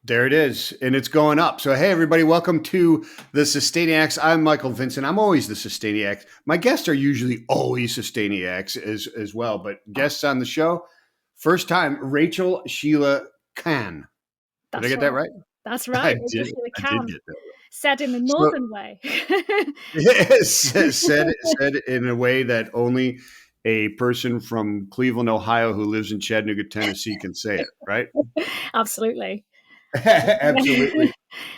There it is, and it's going up. So, hey, everybody, welcome to the Sustainiacs. I'm Michael Vincent. I'm always the Sustainiac. My guests are usually always Sustainiacs as well, but guests on the show, first time, Rachel Sheila Khan. Did I That's get that right. right? That's I right. did. Rachel Sheila I did Khan, get that said in a right. So, northern way. said in a way that only a person from Cleveland, Ohio, who lives in Chattanooga, Tennessee, can say it. Right? Absolutely. Absolutely.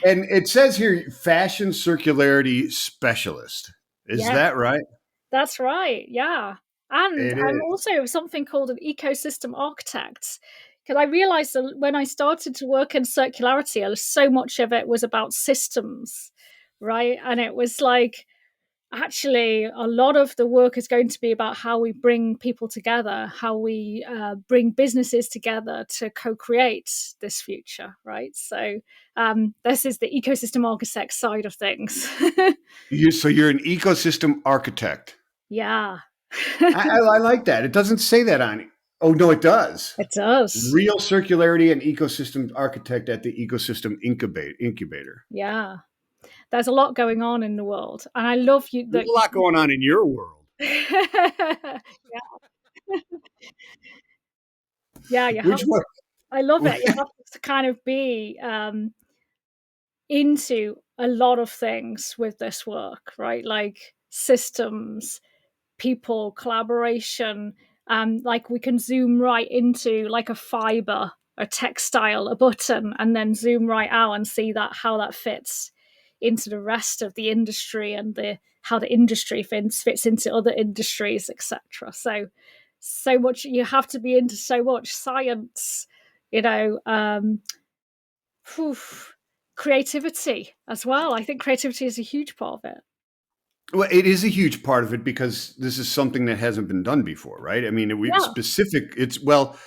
And it says here, fashion circularity specialist. Is Yes, that right? that's right. Yeah. And It I'm is. also something called an ecosystem architect. Because I realized that when I started to work in circularity, so much of it was about systems, right? And it was like, actually, a lot of the work is going to be about how we bring people together, how we bring businesses together to co-create this future, right? So this is the ecosystem architect side of things. So you're an ecosystem architect. Yeah. I like that. It doesn't say that on it. Oh, no, it does. It does. Real circularity and ecosystem architect at the ecosystem incubator. Yeah. There's a lot going on in the world. And I love you There's that a lot going on in your world. yeah. Yeah, you have Which one? I love it. You have to kind of be into a lot of things with this work, right? Like systems, people, collaboration. Like we can zoom right into like a fiber, a textile, a button, and then zoom right out and see that how that fits into the rest of the industry and the how the industry fits into other industries, etc. So much you have to be into so much science, you know. Whew, creativity as well. I think creativity is a huge part of it. Well, it is a huge part of it because this is something that hasn't been done before, right? I mean, Yeah. it's well,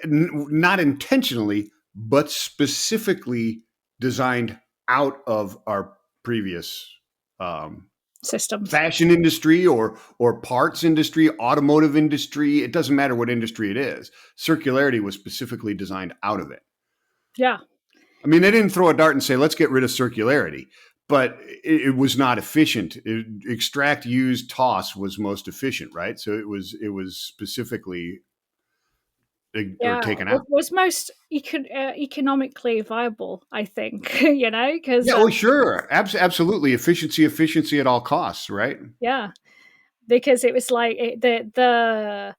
not intentionally, but specifically designed out of our previous Systems. fashion industry or parts industry, automotive industry. It doesn't matter what industry it is. Circularity was specifically designed out of it. Yeah. I mean, they didn't throw a dart and say, let's get rid of circularity, but it was not efficient. Extract, use, toss was most efficient, right? So it was specifically or Yeah, taken it out. was most economically viable, I think, you know, because Yeah, well, sure. Absolutely. Efficiency at all costs, right? yeah, because it was like the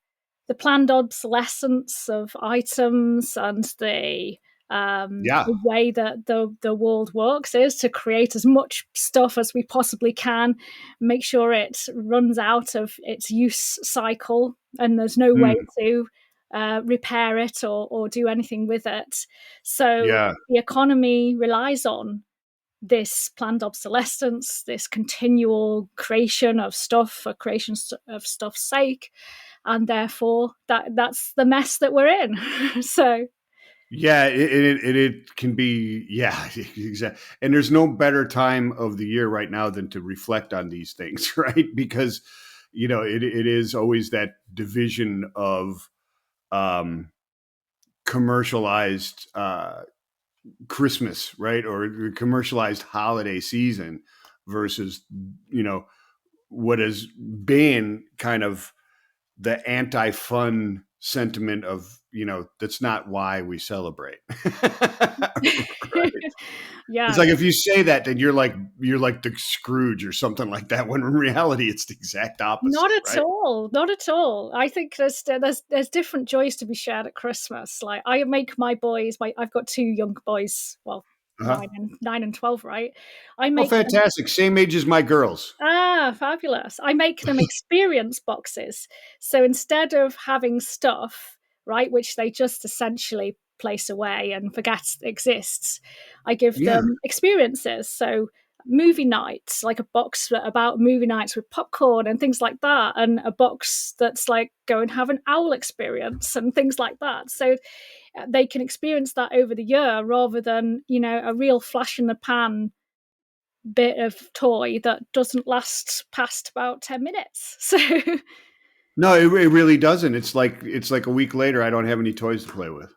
planned obsolescence of items and Yeah. the way that the world works is to create as much stuff as we possibly can, make sure it runs out of its use cycle, and there's no way Mm, to repair it or do anything with it. So yeah. the economy relies on this planned obsolescence, this continual creation of stuff for creation of stuff's sake, and therefore that's the mess that we're in. So Yeah, it can be, yeah, exactly. And there's no better time of the year right now than to reflect on these things, right? Because, it is always that division of um, commercialized Christmas, right? Or commercialized holiday season versus, you know, what has been kind of the anti-fun sentiment of, that's not why we celebrate. Right. It's yeah, like if you say that, then you're like the Scrooge or something like that, when in reality it's the exact not opposite, at right? all, not at all. I think there's different joys to be shared at Christmas. Like I make my boys, I've got two young boys, well, Uh-huh. 9 and 12, right? I Oh, make them fantastic. Same age as my girls. fabulous. I make them experience boxes. So instead of having stuff, right, which they just essentially place away and forget exists, I give Yeah. them experiences. So movie nights, like a box about movie nights with popcorn and things like that, and a box that's like go and have an owl experience and things like that. So they can experience that over the year rather than, a real flash in the pan bit of toy that doesn't last past about 10 minutes. So No, it really doesn't. It's like a week later, I don't have any toys to play with.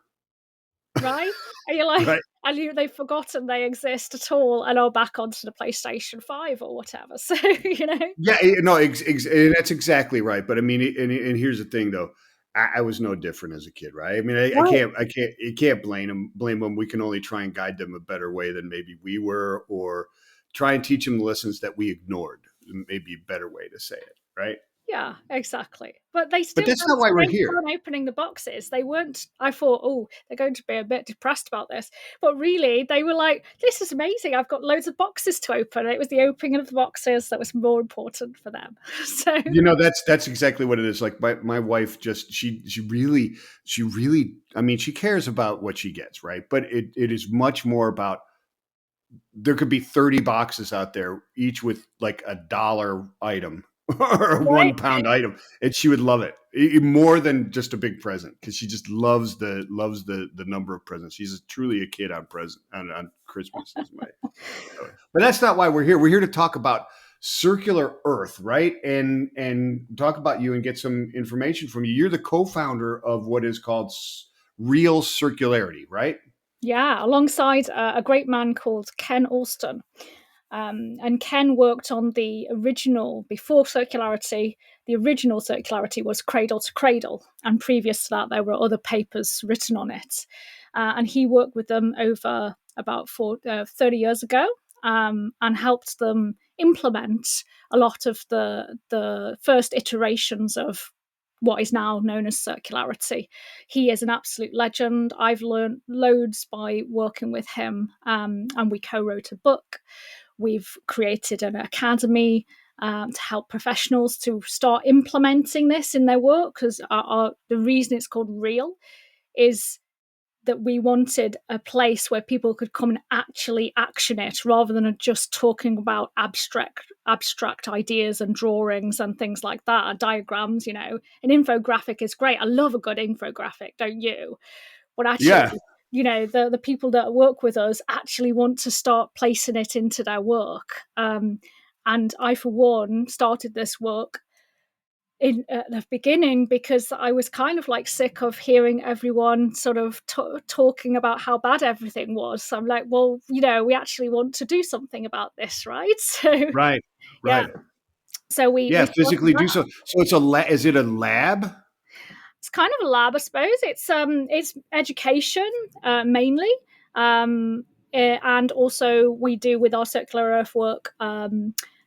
right, And you're like, Right. they've forgotten they exist at all and are back onto the PlayStation 5 or whatever. So, you know. Yeah, no, and that's exactly right. But I mean, and here's the thing, though. I was no different as a kid, right? I mean, Right. you can't blame them. We can only try and guide them a better way than maybe we were, or try and teach them the lessons that we ignored. Maybe a better way to say it, right? Yeah, exactly. But they But still that's had not why we're great here. fun opening the boxes. They weren't, I thought, oh, they're going to be a bit depressed about this. But really, they were like, this is amazing. I've got loads of boxes to open. It was the opening of the boxes that was more important for them. So, That's exactly what it is. Like my wife just she really I mean she cares about what she gets, right? But it is much more about there could be 30 boxes out there, each with like $1 item or a right. £1 item, and she would love it more than just a big present because she just loves the number of presents. She's truly a kid on present on Christmas is my. But that's not why we're here. We're here to talk about circular Earth, right? And talk about you and get some information from you. You're the co-founder of what is called Real Circularity, right? Yeah, alongside a great man called Ken Alston. And Ken worked on the original, before circularity, the original circularity was cradle to cradle. And previous to that, there were other papers written on it. And he worked with them over about 30 years ago, and helped them implement a lot of the first iterations of what is now known as circularity. He is an absolute legend. I've learned loads by working with him, and we co-wrote a book. We've created an academy to help professionals to start implementing this in their work, because the reason it's called Real is that we wanted a place where people could come and actually action it, rather than just talking about abstract ideas and drawings and things like that, diagrams. An infographic is great. I love a good infographic, don't you? But actually, Yeah. the people that work with us actually want to start placing it into their work. And I, for one, started this work at the beginning because I was kind of like sick of hearing everyone sort of talking about how bad everything was. So I'm like, well, we actually want to do something about this, right? So Right. yeah, Right. so we Yeah. started Physically do that. so. So it's is it a lab? It's kind of a lab, I suppose. It's education, mainly, and also we do with our circular earth work,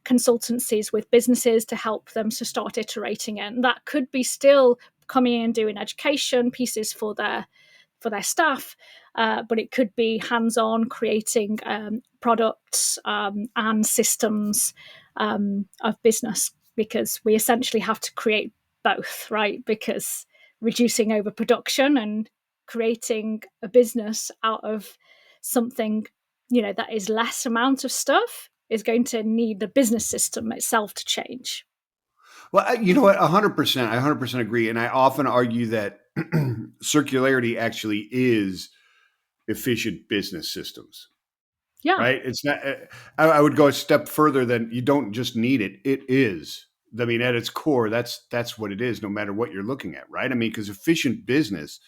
consultancies with businesses to help them to start iterating it. And that could be still coming in and doing education pieces for their staff, but it could be hands-on creating products, and systems of business, because we essentially have to create both, right? Because reducing overproduction and creating a business out of something, that is less amount of stuff, is going to need the business system itself to change. Well, you know what? 100%. I 100% agree. And I often argue that circularity actually is efficient business systems, Yeah. right? It's not, I would go a step further than you don't just need it. It is. I mean, at its core, that's what it is, no matter what you're looking at, right? I mean, because efficient business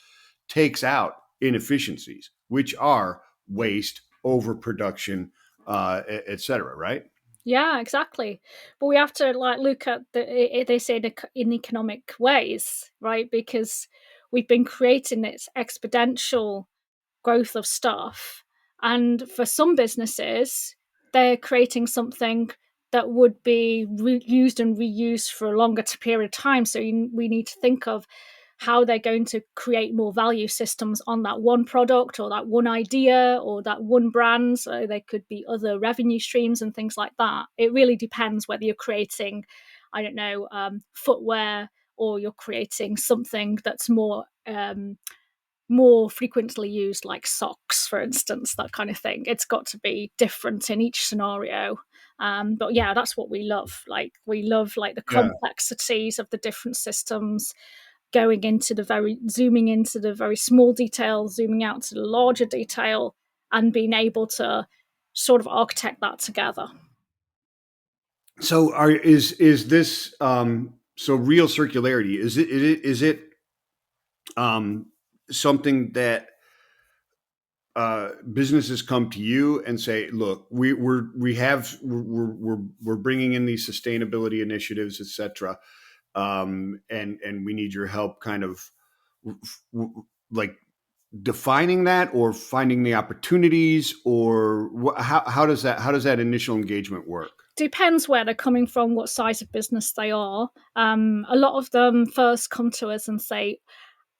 takes out inefficiencies, which are waste, overproduction, et cetera, right? Yeah, exactly. But we have to like look at they say in economic ways, right? Because we've been creating this exponential growth of stuff, and for some businesses, they're creating something that would be used and reused for a longer period of time. So we need to think of how they're going to create more value systems on that one product or that one idea or that one brand. So there could be other revenue streams and things like that. It really depends whether you're creating, I don't know, footwear, or you're creating something that's more frequently used, like socks, for instance, that kind of thing. It's got to be different in each scenario. But yeah, that's what we love. Like we love like the Yeah. complexities of the different systems, zooming into the very small detail, zooming out to the larger detail, and being able to sort of architect that together. So is this so real circularity? Is it something that businesses come to you and say, "Look, we're bringing in these sustainability initiatives, etc., and we need your help, kind of like defining that or finding the opportunities, or how does that initial engagement work?" Depends where they're coming from, what size of business they are. A lot of them first come to us and say,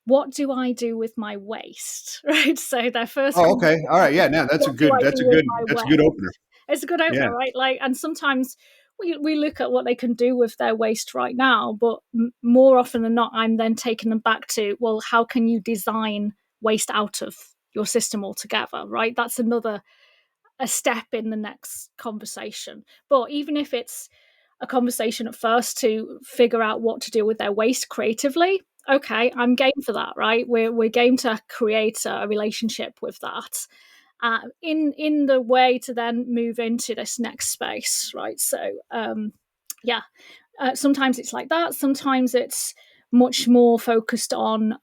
what do I do with my waste? Right. So their first Oh, comment okay, all right, is, yeah. Now what do I do with my that's a waste? good opener. It's a good Yeah. opener, right? Like, and sometimes we look at what they can do with their waste right now, but more often than not, I'm then taking them back to, well, how can you design waste out of your system altogether, right? That's another a step in the next conversation. But even if it's a conversation at first to figure out what to do with their waste creatively, okay, I'm game for that, right? We're game to create a relationship with that. In the way to then move into this next space, right? So yeah, sometimes it's like that. Sometimes it's much more focused on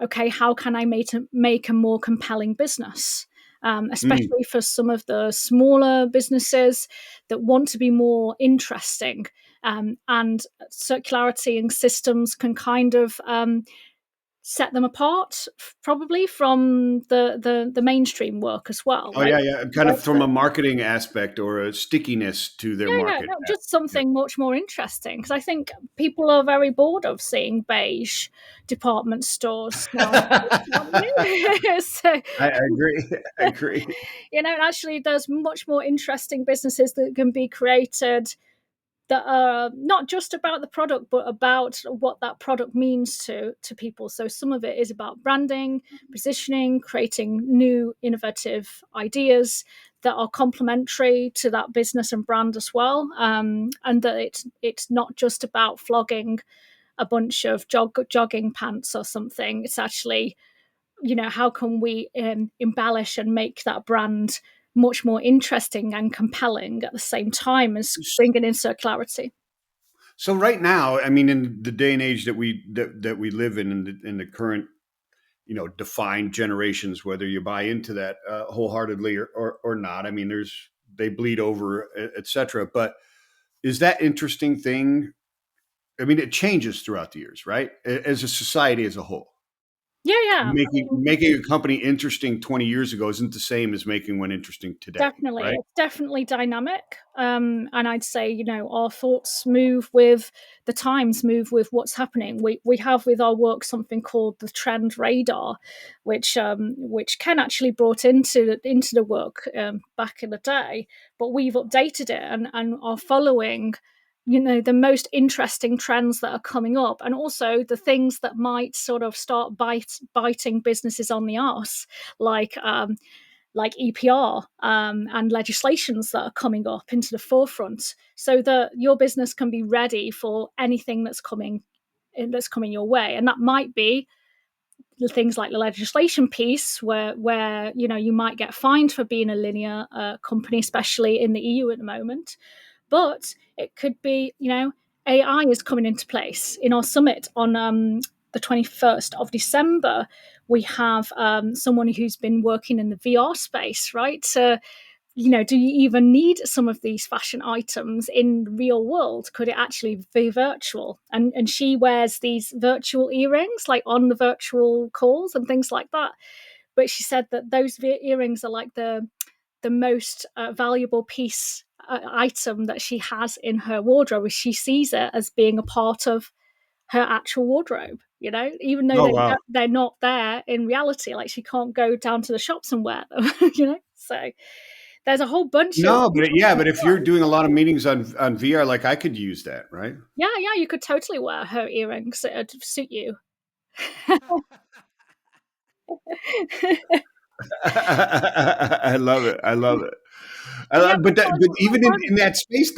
okay, how can I make a more compelling business? Mm. Especially for some of the smaller businesses that want to be more interesting. And circularity and systems can kind of set them apart, probably from the mainstream work as well, Oh, right? yeah, yeah, kind of from a marketing aspect or a stickiness to their Yeah, market. no, Yeah, just yeah. something much more interesting because I think people are very bored of seeing beige department stores now. So, I agree. I agree. actually, there's much more interesting businesses that can be created that are not just about the product but about what that product means to people. So some of it is about branding, positioning, creating new innovative ideas that are complementary to that business and brand as well, and that it's not just about flogging a bunch of jogging pants or something. It's actually, how can we embellish and make that brand much more interesting and compelling at the same time as bringing in circularity. So right now, I mean, in the day and age that we live in the current, defined generations, whether you buy into that wholeheartedly or not, I mean, they bleed over, etc. But is that interesting thing? I mean, it changes throughout the years, right? As a society as a whole. Yeah, yeah. I mean, Making a company interesting 20 years ago isn't the same as making one interesting today, definitely. right? It's definitely dynamic. And I'd say, our thoughts move with the times, move with what's happening. We have with our work something called the trend radar, which Ken actually brought into the work back in the day, but we've updated it and are following the most interesting trends that are coming up, and also the things that might sort of start biting businesses on the arse, like EPR and legislations that are coming up into the forefront, so that your business can be ready for anything that's coming your way. And that might be the things like the legislation piece, where you might get fined for being a linear company, especially in the EU at the moment. But it could be, AI is coming into place. In our summit on the 21st of December, we have someone who's been working in the VR space, right? Do you even need some of these fashion items in the real world? Could it actually be virtual? And she wears these virtual earrings, like on the virtual calls and things like that. But she said that those earrings are like the most valuable piece item that she has in her wardrobe. She sees it as being a part of her actual wardrobe. Even though Oh, wow. they're not there in reality, like she can't go down to the shops and wear them. So there's a whole bunch of No, but if you're doing a lot of meetings on VR, like I could use that, right? yeah, you could totally wear her earrings. It'd suit you. I love it. I love it. But yeah, But we've even got in that space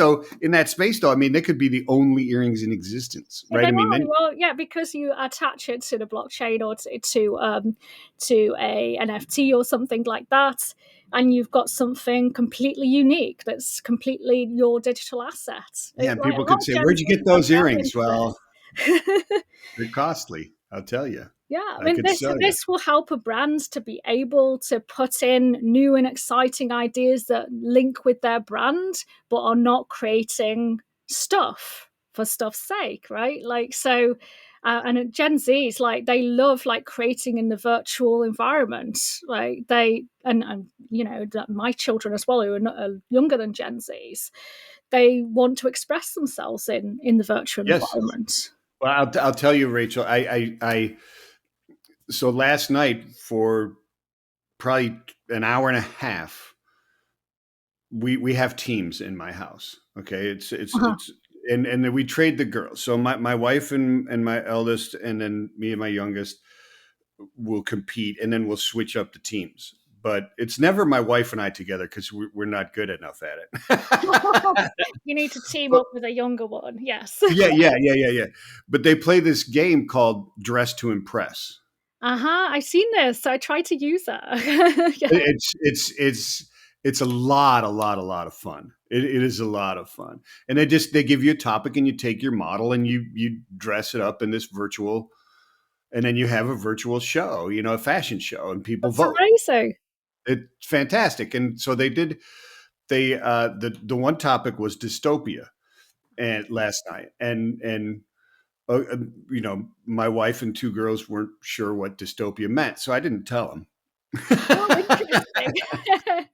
though, I mean, they could be the only earrings in existence, They right? I mean, are, then well, yeah, because you attach it to the blockchain or to a NFT or something like that, and you've got something completely unique that's completely your digital asset. yeah, and Like people a could lot of say, Gen "Where'd Z you get are those very earrings?" into Well, this. they're costly. I'll tell you. Yeah, I I mean, could sell you. this will help a brand to be able to put in new and exciting ideas that link with their brand, but are not creating stuff for stuff's sake, right? Like so, and Gen Z's like they love like creating in the virtual environment. Like they and you know my children as well who are, not, younger than Gen Z's, they want to express themselves in the virtual Yes. environment. Well, I'll tell you, Rachel. So last night for probably an hour and a half, we have teams in my house. Okay, Uh-huh. it's and then we trade the girls. So my wife and my eldest, and then me and my youngest will compete, and then we'll switch up the teams. But it's never my wife and I together because we're not good enough at it. You need to team But up with a younger one. Yes. yeah. But they play this game called Dress to Impress. Uh-huh. I've seen this. So I tried to use that. Yeah. It's a lot of fun. It is a lot of fun, and they give you a topic, and you take your model, and you dress it up in this virtual, and then you have a virtual show, you know, a fashion show, and people That's vote. amazing. It's fantastic, and so the one topic was dystopia, and last night, and you know, my wife and two girls weren't sure what dystopia meant, so I didn't tell them. Oh, interesting.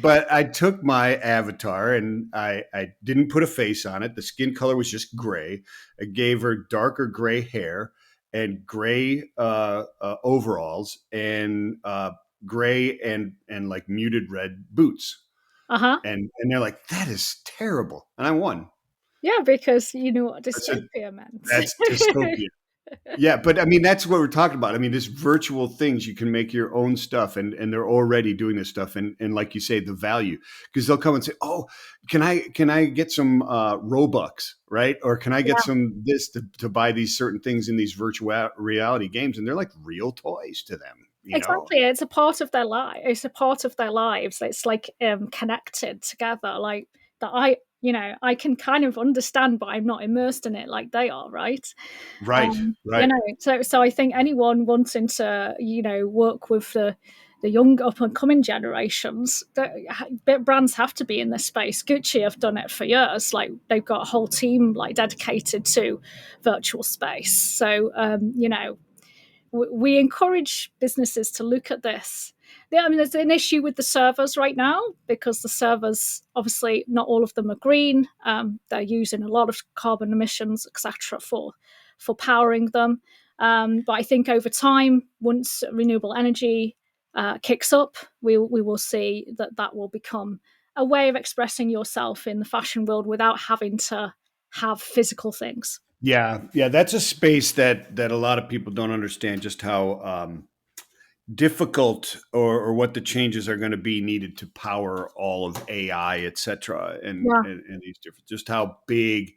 But I took my avatar and I didn't put a face on it. The skin color was just gray. I gave her darker gray hair and gray overalls and gray and like muted red boots. Uh-huh. And they're like, that is terrible. And I won. Yeah, because you know what I said, dystopia meant. that's dystopia. Yeah, but I mean that's what we're talking about. I mean, this virtual things you can make your own stuff, and they're already doing this stuff, and like you say, the value because they'll come and say, "Oh, can I get some Robux, right? Or can I get Yeah, some this to buy these certain things in these virtual reality games?" And they're like real toys to them, you know? exactly. It's a part of their life. It's a part of their lives. It's like connected together. Like that I can kind of understand, but I'm not immersed in it like they are, right? Right, You right. know, so I think anyone wanting to, work with the young up and coming generations, brands have to be in this space. Gucci have done it for years. Like they've got a whole team like dedicated to virtual space. So we encourage businesses to look at this. Yeah, I mean, there's an issue with the servers right now because the servers, obviously, not all of them are green. They're using a lot of carbon emissions, etc., for powering them. But I think over time, once renewable energy kicks up, we will see that will become a way of expressing yourself in the fashion world without having to have physical things. Yeah. That's a space that a lot of people don't understand just how difficult or what the changes are going to be needed to power all of AI, et cetera, Yeah, and these different, just how big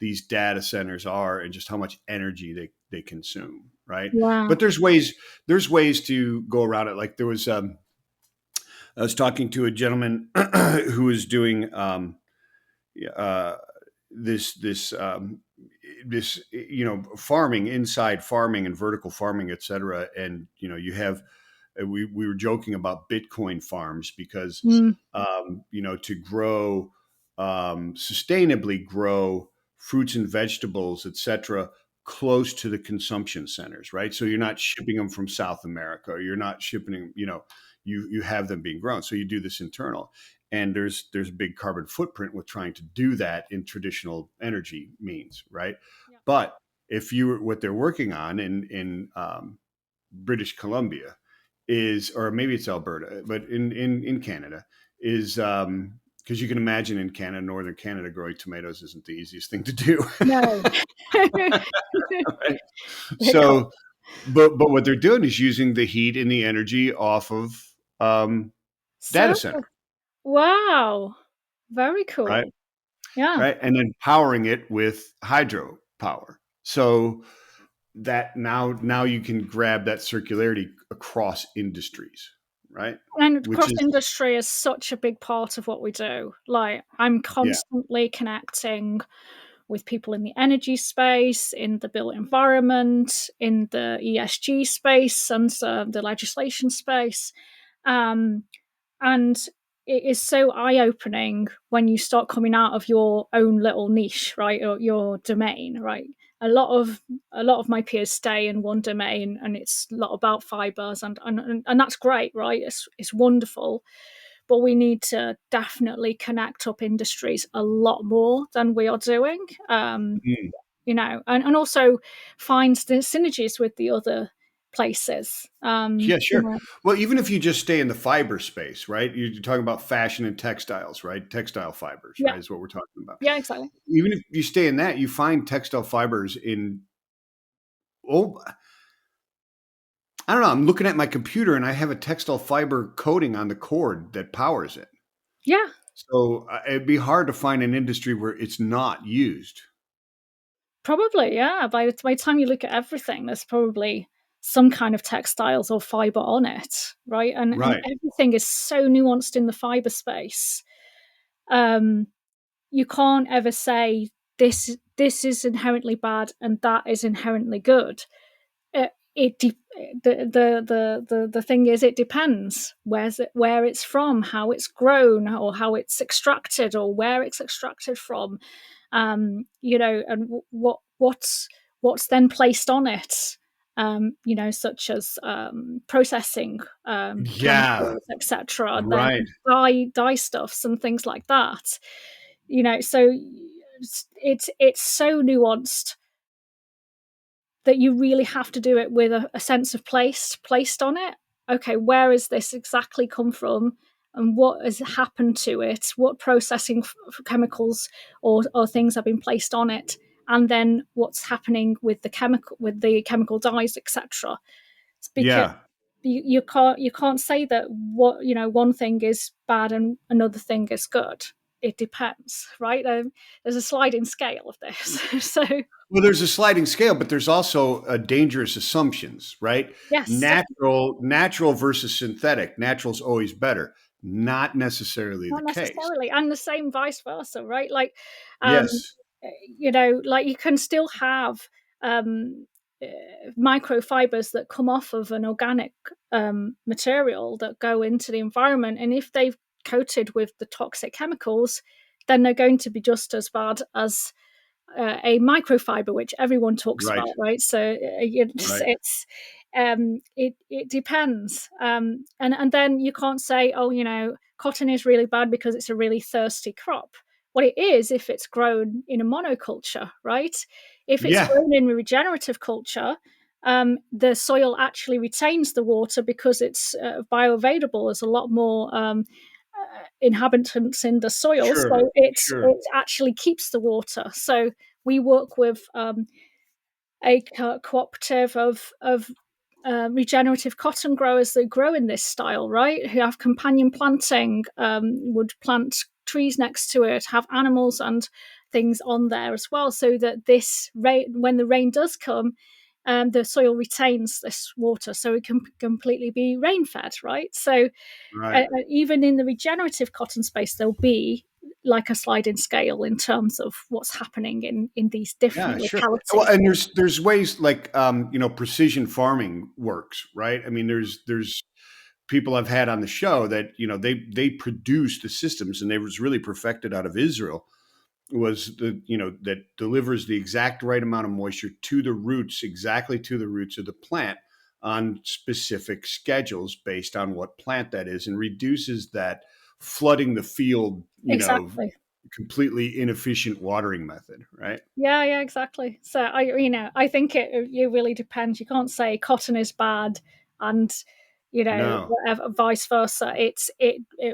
these data centers are and just how much energy they consume, right? yeah. But there's ways to go around it. Like I was talking to a gentleman who was doing uh, this this farming, inside farming and vertical farming, et cetera, and you have we were joking about Bitcoin farms because Mm, to grow sustainably grow fruits and vegetables, etc., close to the consumption centers, right? So you're not shipping them from South America, or you're not shipping them, you have them being grown. So you do this internal, and there's a big carbon footprint with trying to do that in traditional energy means, right? yeah. But if you what they're working on in British Columbia is, or maybe it's Alberta, but in Canada is because you can imagine in Canada, northern Canada, growing tomatoes isn't the easiest thing to do. No. Right? They're cold. So, but what they're doing is using the heat and the energy off of data So center, wow. Very right? cool. Yeah. Right, and then powering it with hydro power. So that now you can grab that circularity across industries, right? And Which cross is industry is such a big part of what we do. Like I'm yeah, constantly connecting with people in the energy space, in the built environment, in the ESG space, and the legislation space. And it is so eye-opening when you start coming out of your own little niche, right, or your domain, right? A lot of my peers stay in one domain, and it's a lot about fibers, and that's great, right? It's wonderful, but we need to definitely connect up industries a lot more than we are doing. Mm. And also find the synergies with the other places. Yeah, sure. Well, even if you just stay in the fiber space, right? You're talking about fashion and textiles, right? Textile fibers, Yeah, right? Is what we're talking about. yeah, exactly. Even if you stay in that, you find textile fibers in, oh, I don't know. I'm looking at my computer and I have a textile fiber coating on the cord that powers it. Yeah, So it'd be hard to find an industry where it's not used. probably. Yeah. By the time you look at everything, there's probably some kind of textiles or fiber on it, right? And Right. everything is so nuanced in the fiber space. Um, you can't ever say this is inherently bad and that is inherently good. It the thing is, it depends where it's from, how it's grown, or how it's extracted, or where it's extracted from. And what's then placed on it. Such as processing Yeah. chemicals, etc. Then Right. dye stuffs and things like that. So it's so nuanced that you really have to do it with a sense of place placed on it. Okay, where has this exactly come from, and what has happened to it? What processing chemicals or things have been placed on it, and then what's happening with the chemical dyes, etc. Because Yeah. you can't say that one thing is bad and another thing is good. It depends, right? There's a sliding scale of this. So Well, there's a sliding scale, but there's also dangerous assumptions, right? yes. Natural versus synthetic. Natural's always better. Not necessarily the Not case. necessarily, and the same vice versa, right? Um, Yes. like you can still have um, uh, microfibers that come off of an organic material that go into the environment, and if they've coated with the toxic chemicals, then they're going to be just as bad as a microfiber, which everyone talks Right. about, right? So Right. it depends, and then you can't say, oh, cotton is really bad because it's a really thirsty crop. Well, it is if it's grown in a monoculture, right? If it's Yeah. grown in a regenerative culture, the soil actually retains the water because it's bioavailable. There's a lot more inhabitants in the soil, Sure. so Sure. it actually keeps the water. So we work with a cooperative of regenerative cotton growers that grow in this style, right? Who have companion planting, would plant trees next to it, have animals and things on there as well, so that this rain, when the rain does come, the soil retains this water, so it can completely be rain fed, right? So Right. even in the regenerative cotton space, there'll be like a sliding scale in terms of what's happening in these Yeah, different sure. Well, localities. and there's ways like precision farming works, right? I mean, there's people I've had on the show that they produce the systems, and they was really perfected out of Israel. Was the that delivers the exact right amount of moisture to the roots, exactly to the roots of the plant on specific schedules based on what plant that is, and reduces that flooding the field, Exactly. completely inefficient watering method, right? Yeah, yeah, exactly. So I think it really depends. You can't say cotton is bad and No, whatever, vice versa. It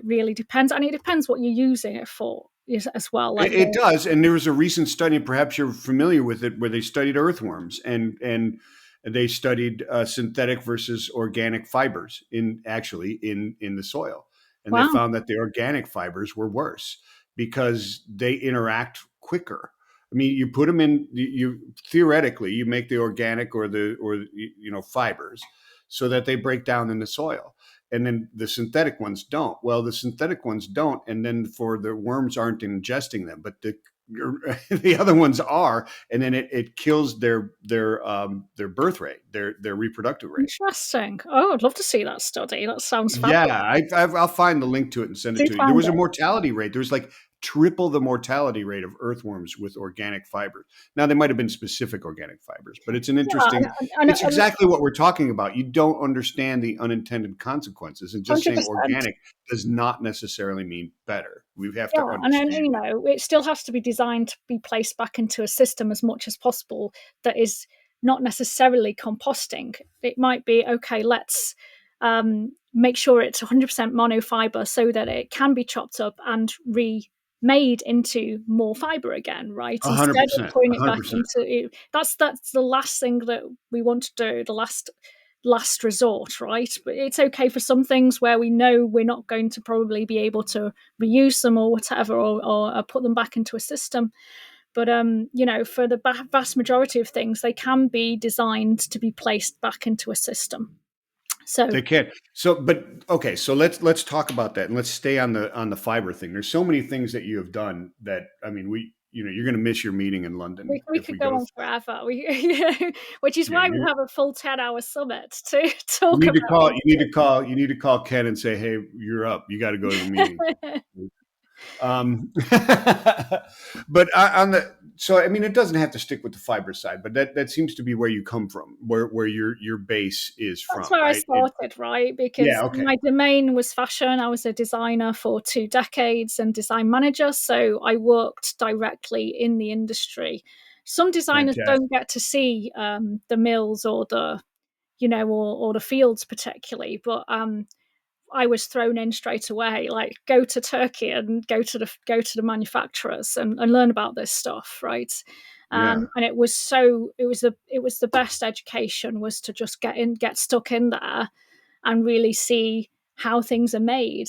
really depends, and it depends what you're using it for as well. Like it does. And there was a recent study, perhaps you're familiar with it, where they studied earthworms and they studied synthetic versus organic fibers in the soil, and they wow, found that the organic fibers were worse because they interact quicker. I mean, you put them in you theoretically you make the organic or fibers so that they break down in the soil, and then the synthetic ones don't. Well, the synthetic ones don't, and then for the worms aren't ingesting them, but the the other ones are, and then it kills their birth rate, their reproductive rate. Interesting. Oh, I'd love to see that study. That sounds Yeah, fabulous. I'll find the link to it and send it Do to you. There find was a it. mortality rate. There's like triple the mortality rate of earthworms with organic fibers. Now, they might have been specific organic fibers, but it's an Yeah, interesting, it's and exactly what we're talking about. You don't understand the unintended consequences, and just saying 100%. organic does not necessarily mean better. We have Yeah, to and then, understand. it still has to be designed to be placed back into a system as much as possible that is not necessarily composting. It might be, okay, let's make sure it's 100% monofiber so that it can be chopped up and remade into more fiber again, right? A hundred Instead of percent, putting a it hundred back percent. into it, that's the last thing that we want to do, the last resort, right? But it's okay for some things where we know we're not going to probably be able to reuse them or whatever, or put them back into a system. But for the vast majority of things, they can be designed to be placed back into a system. So They can. So, but okay. So let's talk about that, and let's stay on the fiber thing. There's so many things that you have done that, I mean, you're going to miss your meeting in London we if could we go go. on forever. Which is Yeah, why we have a full 10-hour summit to you talk need to call. about You need to call Ken and say, "Hey, you're up. You got to go to the meeting." this. But on the, so I mean, it doesn't have to stick with the fiber side, but that seems to be where you come from, where your base is That's from, where I right? started, right? Yeah. Because Okay. my domain was fashion. I was a designer for 2 decades and design manager. So I worked directly in the industry. Some designers Fantastic. don't get to see the mills or or the fields particularly, but I was thrown in straight away. Like, go to Turkey and go to the manufacturers and learn about this stuff, right? Yeah. And it was the best education, was to just get stuck in there and really see how things are made.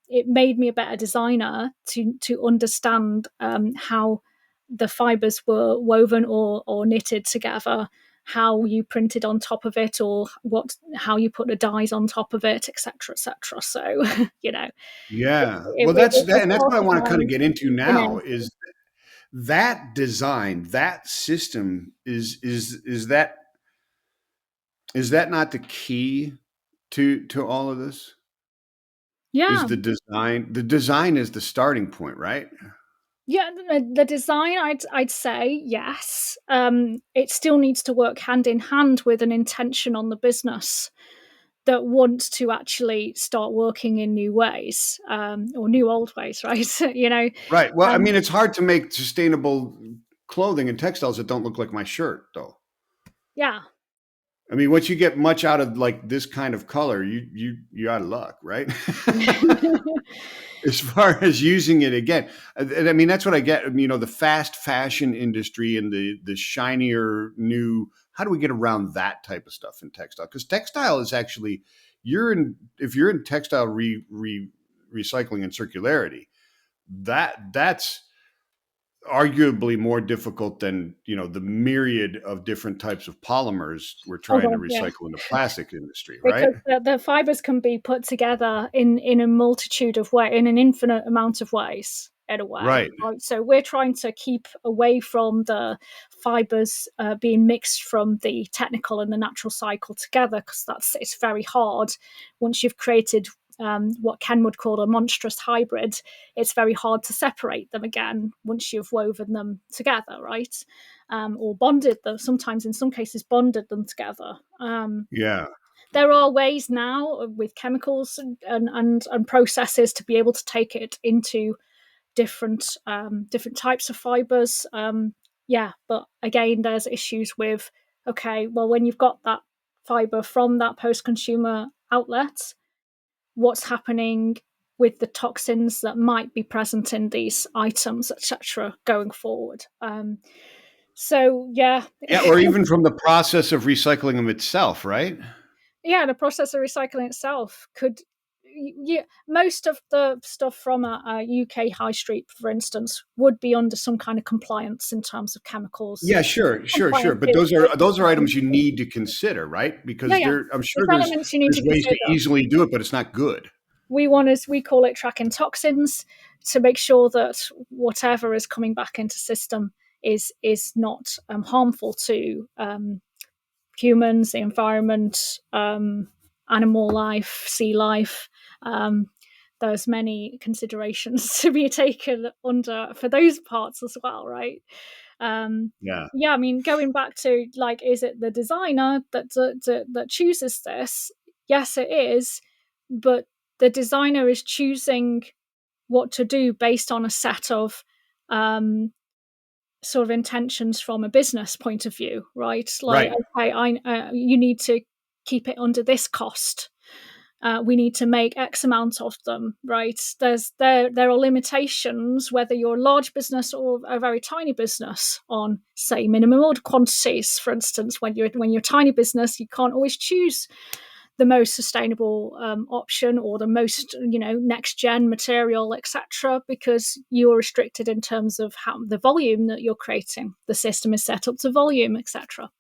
It made me a better designer to understand how the fibers were woven or knitted together, how you printed on top of it, or how you put the dyes on top of it, etc., etc. So it, Yeah. it, Well, it was and that's sort what I of want to kind of get into now beginning. is that design, that system is that not the key to all of this? Is Yeah. the design? The design is the starting point, right? Yeah, the design, I'd say yes. It still needs to work hand in hand with an intention on the business that want to actually start working in new ways, or new old ways, right? Right. Well, I Um, mean, it's hard to make sustainable clothing and textiles that don't look like my shirt, though. yeah. I mean, once you get much out of like this kind of color, you out of luck, right? As far as using it again, and I mean that's what I get. You know, the fast fashion industry and the shinier new. How do we get around that type of stuff in textile? Because textile is actually, you're in, if you're in textile recycling and circularity, that's arguably more difficult than, the myriad of different types of polymers we're Oh trying to god, yeah. recycle in the plastic industry, right? Because the fibers can be put together in a multitude of ways, in an infinite amount of ways, in a way, Right. right? So we're trying to keep away from the fibers being mixed from the technical and the natural cycle together, because it's very hard once you've created what Ken would call a monstrous hybrid. It's very hard to separate them again once you've woven them together, right? Or bonded them, sometimes in some cases bonded them together. Yeah. There are ways now with chemicals and processes to be able to take it into different types of fibers. Yeah, but again, there's issues with, okay, well, when you've got that fiber from that post-consumer outlet, what's happening with the toxins that might be present in these items, etc., going forward. So yeah, Yeah, or even from the process of recycling them itself, right? yeah, the process of recycling itself could. Yeah, most of the stuff from a UK high street, for instance, would be under some kind of compliance in terms of chemicals. Yeah, sure, sure, sure. Compliance But is those are items you need to consider, right? yeah, Because yeah. I'm There's sure elements you need there's to ways to consider. easily do it, but it's not good. we call it tracking toxins to make sure that whatever is coming back into system is not harmful to humans, the environment, animal life, sea life. Um, there's many considerations to be taken under for those parts as well, right? Yeah. Yeah, I mean, going back to like, is it the designer that chooses this? Yes, it is, but the designer is choosing what to do based on a set of um, sort of intentions from a business point of view, right? Like, Right. okay, you need to keep it under this cost. We need to make X amount of them, right? There are limitations whether you're a large business or a very tiny business on, say, minimum order quantities. For instance, when you're a tiny business, you can't always choose the most sustainable option or the most next gen material, etc., because you're restricted in terms of how the volume that you're creating. The system is set up to volume, etc.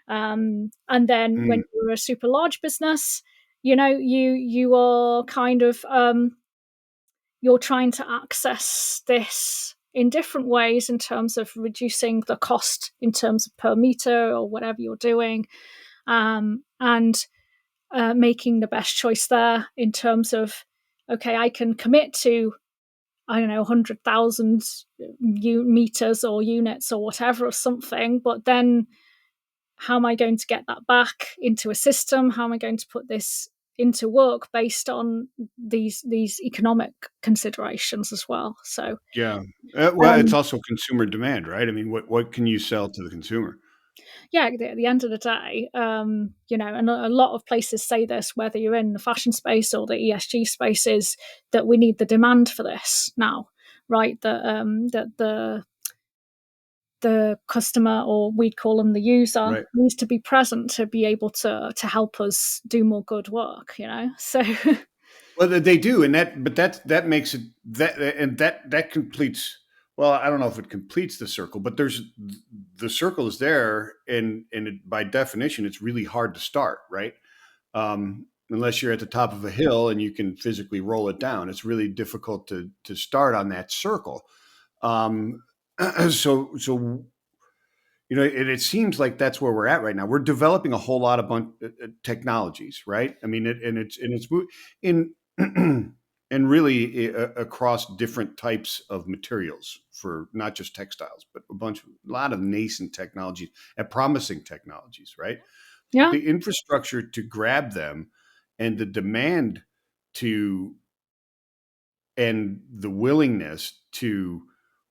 And then when Mm, you're a super large business, you are kind of you're trying to access this in different ways in terms of reducing the cost in terms of per meter or whatever you're doing, and making the best choice there in terms of, okay, I can commit to, I don't know, 100,000 meters or units or whatever or something, but then how am I going to get that back into a system? How am I going to put this into work based on these economic considerations as well? So yeah. Well, it's um, also consumer demand, right? I mean, what can you sell to the consumer? yeah, at the end of the day, and a lot of places say this, whether you're in the fashion space or the ESG space, is that we need the demand for this now, right? That the customer, or we'd call them the user, Right. needs to be present to be able to help us do more good work. So Well, they do, and that makes it that completes. Well, I don't know if it completes the circle, but there's the circle is there, and by definition, it's really hard to start, right? Unless you're at the top of a hill and you can physically roll it down, it's really difficult to start on that circle. Um, so it seems like that's where we're at right now. We're developing a whole lot of technologies, right? I mean, it's in and really across different types of materials for not just textiles, but a lot of nascent technologies and promising technologies, right? But yeah, the infrastructure to grab them and the demand to and the willingness to,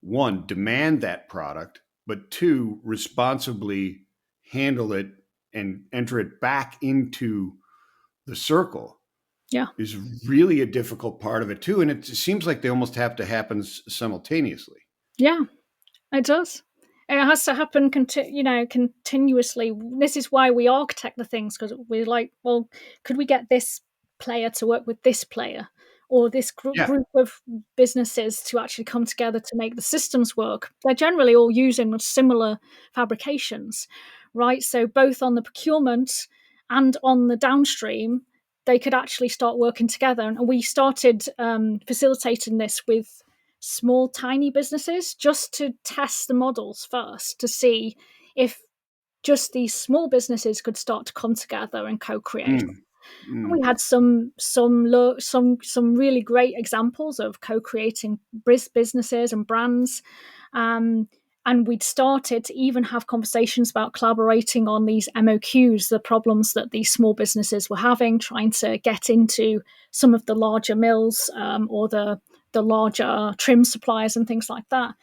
one, demand that product, but two, responsibly handle it and enter it back into the circle yeah, is really a difficult part of it too. And it seems like they almost have to happen simultaneously. yeah. It does. It has to happen, continuously. This is why we architect the things, because we're like, well, could we get this player to work with this player, or this Yeah. group of businesses to actually come together to make the systems work? They're generally all using similar fabrications, right? So both on the procurement and on the downstream, they could actually start working together. And we started facilitating this with small, tiny businesses just to test the models first to see if just these small businesses could start to come together and co-create. Mm, And mm. we had some really great examples of co-creating businesses and brands. Um, and we'd started to even have conversations about collaborating on these MOQs, the problems that these small businesses were having, trying to get into some of the larger mills, or the larger trim suppliers and things like that.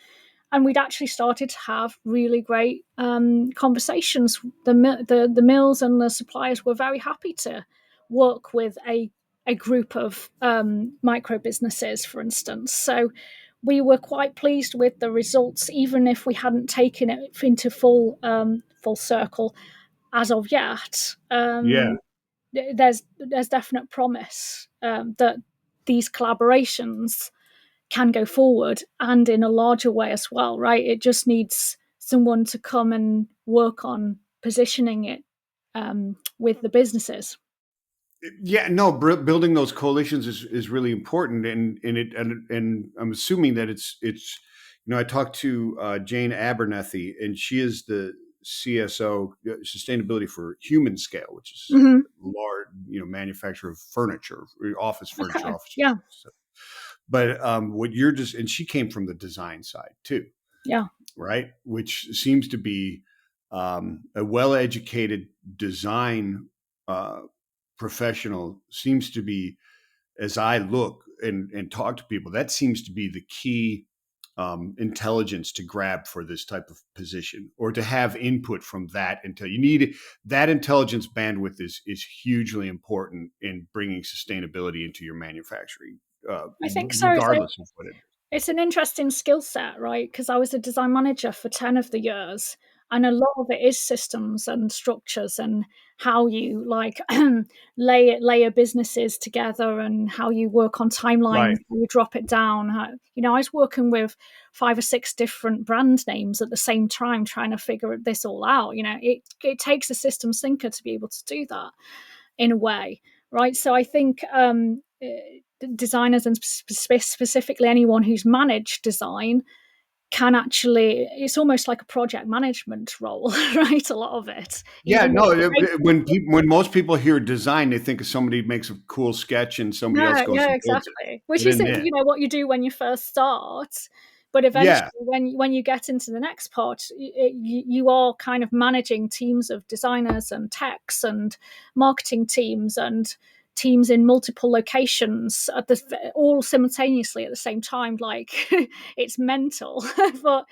And we'd actually started to have really great conversations. The mills and the suppliers were very happy to work with a group of micro businesses, for instance. So we were quite pleased with the results, even if we hadn't taken it into full circle as of yet. Yeah. There's definite promise that these collaborations can go forward, and in a larger way as well, right? It just needs someone to come and work on positioning it with the businesses. Yeah, no, building those coalitions is really important, and I'm assuming that it's I talked to Jane Abernethy, and she is the CSO, Sustainability for Human Scale, which is Hmm. large, manufacturer of furniture, office furniture, Okay. office Yeah. chairs. So, but what you're just, and she came from the design side too, Yeah. right? Which seems to be a well-educated design uh, professional seems to be, as I look and talk to people, that seems to be the key intelligence to grab for this type of position, or to have input from that. Until you need that intelligence bandwidth is hugely important in bringing sustainability into your manufacturing, I think so. regardless of what it is. It's an interesting skill set, right? Because I was a design manager for 10 of the years, and a lot of it is systems and structures and how you like layer businesses together and how you work on timelines, Right, how you drop it down. I was working with 5 or 6 different brand names at the same time trying to figure this all out. It takes a systems thinker to be able to do that in a way, right? So I think designers, and specifically anyone who's managed design, can actually, it's almost like a project management role, right? A lot of it, yeah, even though no, it's when most people hear design, they think of somebody makes a cool sketch and somebody else yeah, goes yeah, and builds it. exactly. Which It is isn't it. what you do when you first start, but Yeah, eventually, when you get into the next part, you are kind of managing teams of designers and techs and marketing teams and teams in multiple locations at all simultaneously at the same time. Like it's mental, but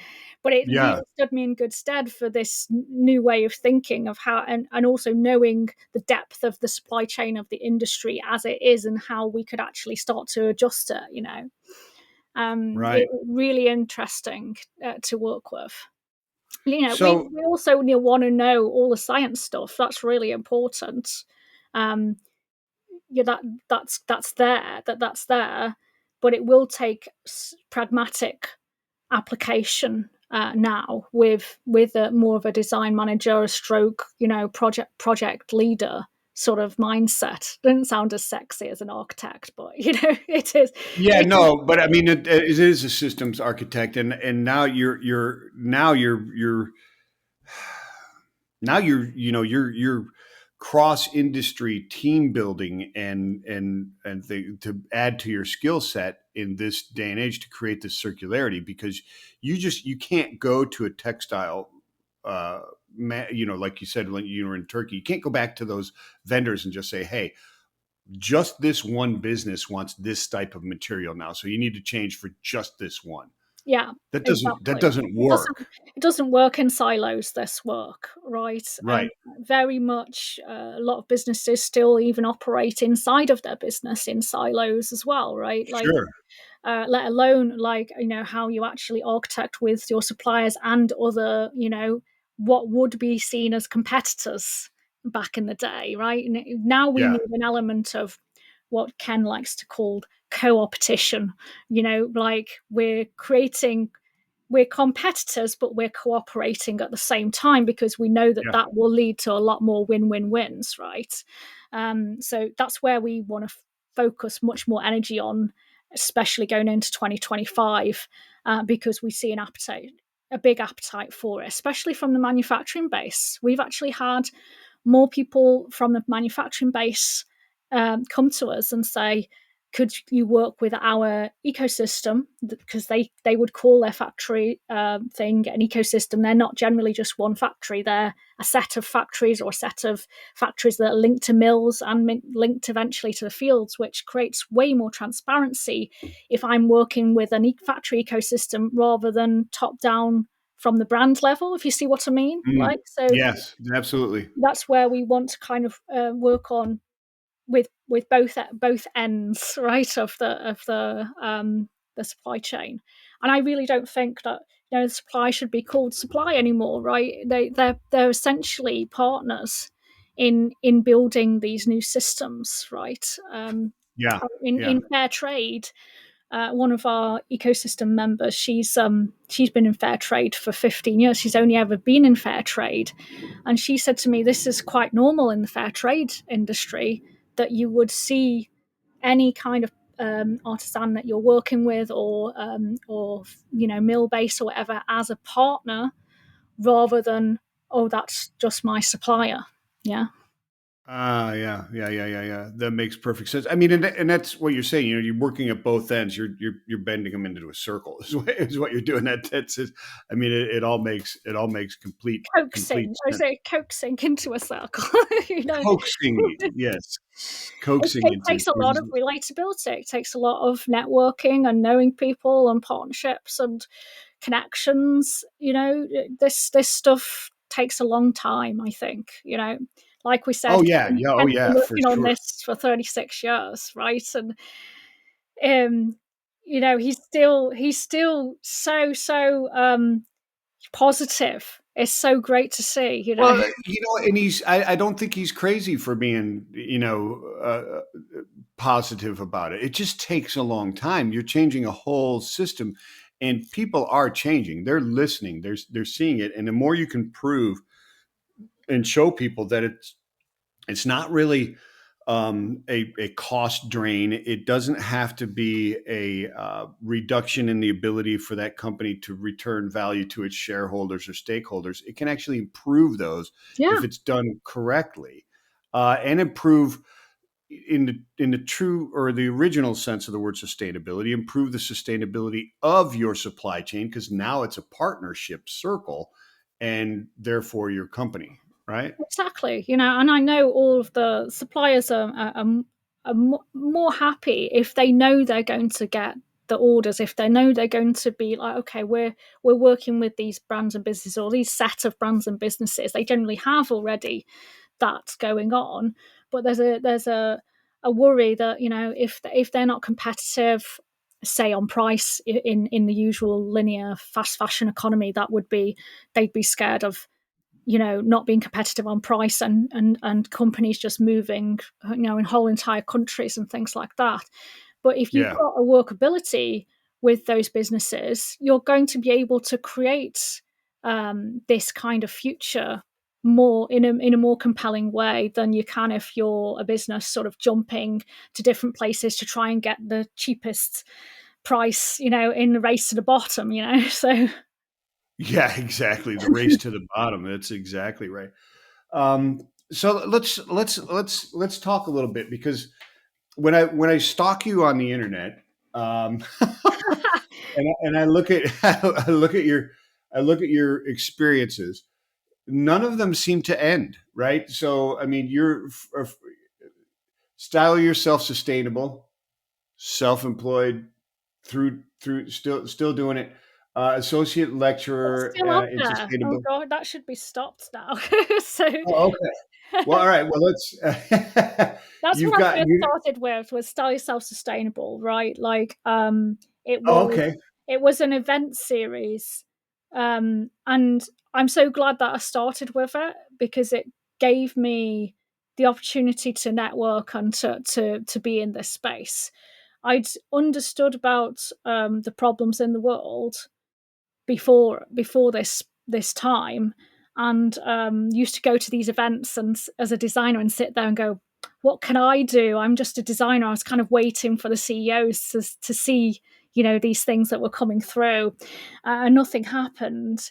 it yeah, really stood me in good stead for this new way of thinking of how, and also knowing the depth of the supply chain of the industry as it is and how we could actually start to adjust it. right. Really interesting to work with. We So also want to know all the science stuff. That's really important. Um, yeah, that's there, but it will take pragmatic application now with more of a design manager, a stroke, project leader sort of mindset. Doesn't sound as sexy as an architect, but it is. yeah, It is. no, but I mean, it is a systems architect, and now you're cross industry team building to add to your skill set in this day and age to create this circularity, because you can't go to a textile uh like you said when you were in Turkey, you can't go back to those vendors and just say, hey, just this one business wants this type of material now, so you need to change for just this one. Yeah, That exactly. doesn't It doesn't work. it doesn't work in silos, this work, right? And Right. very much a lot of businesses still even operate inside of their business in silos as well, right? Like Sure. let alone like how you actually architect with your suppliers and other what would be seen as competitors back in the day, right? And now we Yeah. need an element of what Ken likes to call co-opetition. Like we're competitors, but we're cooperating at the same time because we know that Yeah. that will lead to a lot more win-win-wins, right? So that's where we want to focus much more energy on, especially going into 2025, because we see a big appetite for it, especially from the manufacturing base. We've actually had more people from the manufacturing base come to us and say, could you work with our ecosystem? Because they would call their factory thing an ecosystem. They're not generally just one factory. They're a set of factories or a set of factories that are linked to mills and linked eventually to the fields, which creates way more transparency if I'm working with an factory ecosystem rather than top down from the brand level, if you see what I mean. Mm. Like, so Yes, absolutely. that's where we want to kind of work on with both ends, right, of the supply chain. And I really don't think that the supply should be called supply anymore, right? They're essentially partners in building these new systems, right? Yeah. Yeah. In fair trade, one of our ecosystem members, she's been in fair trade for 15 years. She's only ever been in fair trade, and she said to me, "This is quite normal in the fair trade industry. that you would see any kind of artisan that you're working with, or mill base or whatever, as a partner, rather than, oh, that's just my supplier. Yeah. Ah, yeah. That makes perfect sense. I mean, and that's what you're saying. You're working at both ends. You're bending them into a circle. Is what you're doing. That's it. I mean, it all makes complete Coaxing, I sense. say coaxing into a circle. you know Coaxing, yes, it, coaxing it into. takes a lot of relatability. It takes a lot of networking and knowing people and partnerships and connections. This stuff takes a long time, I think. Like we said, Oh yeah, yeah, oh Ken's been yeah, for working on sure. this for 36 years, right? And um he's still so positive. It's so great to see. Well, and I don't think he's crazy for being, positive about it. It just takes a long time. You're changing a whole system, and people are changing. They're listening. They're seeing it, and the more you can prove and show people that it's not really a cost drain. It doesn't have to be a reduction in the ability for that company to return value to its shareholders or stakeholders. It can actually improve those Yeah. if it's done correctly, and improve in the true or the original sense of the word sustainability. Improve the sustainability of your supply chain, because now it's a partnership circle, and therefore your company, right? Exactly, and I know all of the suppliers are more happy if they know they're going to get the orders, if they know they're going to be like, okay, we're working with these brands and businesses, or these set of brands and businesses. They generally have already that going on, but there's a worry that if they're not competitive, say on price in the usual linear fast fashion economy, they'd be scared of not being competitive on price, and companies just moving in whole entire countries and things like that. But if you've Yeah. got a workability with those businesses, you're going to be able to create this kind of future more in a more compelling way than you can if you're a business sort of jumping to different places to try and get the cheapest price, in the race to the bottom. So Yeah, exactly. The race to the bottom. That's exactly right. So let's talk a little bit, because when I stalk you on the internet, and I look at I look at your experiences, none of them seem to end, right? So I mean, style yourself sustainable, self-employed, through still doing it, associate it's lecturer still on in there. Oh sustainable. god, that should be stopped now. So Oh, okay. Well, all right. Well, let's. that's You've what I got first you. started with, was style yourself sustainable, right? Like it Oh, was okay. it was an event series. And I'm so glad that I started with it, because it gave me the opportunity to network and to be in this space. I'd understood about the problems in the world before this time, and used to go to these events and as a designer and sit there and go, what can I do? I'm just a designer. I was kind of waiting for the CEOs to see these things that were coming through, and nothing happened.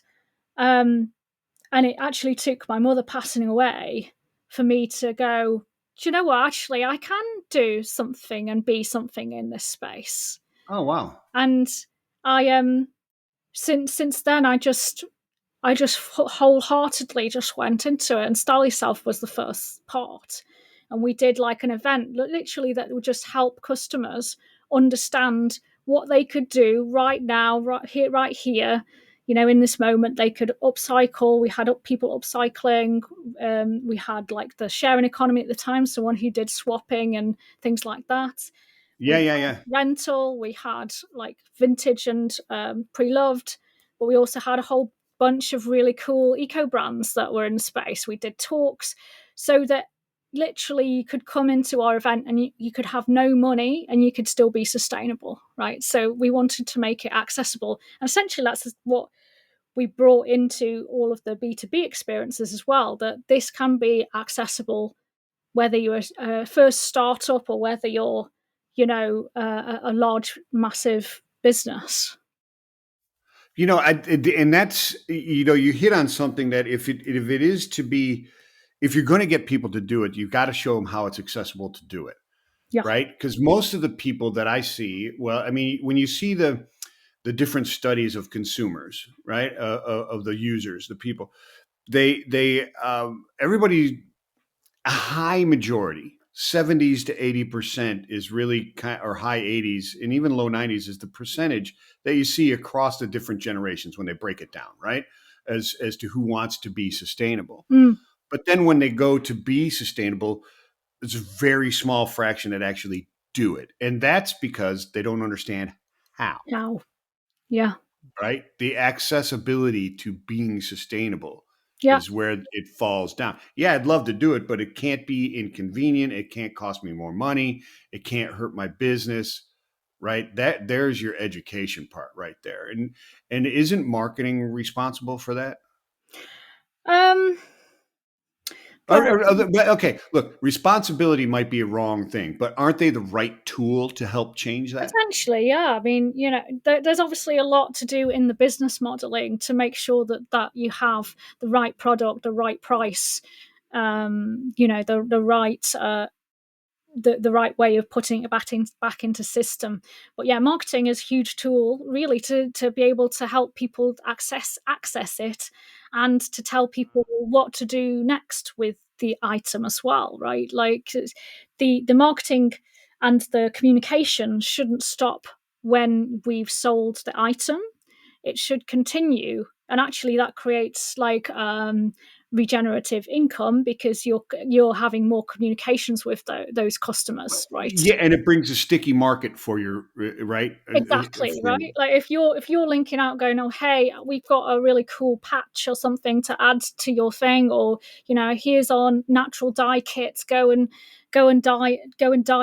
um, and it actually took my mother passing away for me to go, do you know what, actually I can do something and be something in this space. Oh, wow. And I since then I just wholeheartedly just went into it, and Style Yourself was the first part. And we did like an event, literally, that would just help customers understand what they could do right now, right here, in this moment. They could upcycle. We had people upcycling. We had like the sharing economy at the time, someone who did swapping and things like that. We Yeah, yeah, had yeah. rental, we had like vintage and pre-loved, but we also had a whole bunch of really cool eco brands that were in space. We did talks so that literally you could come into our event and you could have no money and you could still be sustainable, right? So we wanted to make it accessible. And essentially that's what we brought into all of the B2B experiences as well, that this can be accessible whether you're a first startup or whether you're, a large, massive business. And that's, you hit on something that if it is to be, if you're going to get people to do it, you've got to show them how it's accessible to do it, Yeah. right? Because most of the people that I see, well, I mean, when you see the different studies of consumers, right, of the users, the people, everybody, a high majority, 70s to 80% is really kind, or high 80s and even low 90s is the percentage that you see across the different generations when they break it down, right? As to who wants to be sustainable. Mm. But then when they go to be sustainable, there's a very small fraction that actually do it. And that's because they don't understand how, Now. Yeah. right? The accessibility to being sustainable Yeah. is where it falls down. Yeah, I'd love to do it, but it can't be inconvenient. It can't cost me more money. It can't hurt my business, right? There's your education part right there. And isn't marketing responsible for that? Um. Well, Okay, look, responsibility might be a wrong thing, but aren't they the right tool to help change that? potentially, yeah. I mean, there's obviously a lot to do in the business modeling to make sure that you have the right product, the right price, the right the right way of putting it back into system. But yeah, marketing is a huge tool really to be able to help people access it, and to tell people what to do next with the item as well, right? Like the marketing and the communication shouldn't stop when we've sold the item. It should continue, and actually that creates like regenerative income, because you're having more communications with those customers, right? Yeah, and it brings a sticky market for your right Exactly, for right? Like if you're linking out going, oh hey, we've got a really cool patch or something to add to your thing, or here's our natural dye kits, go and dye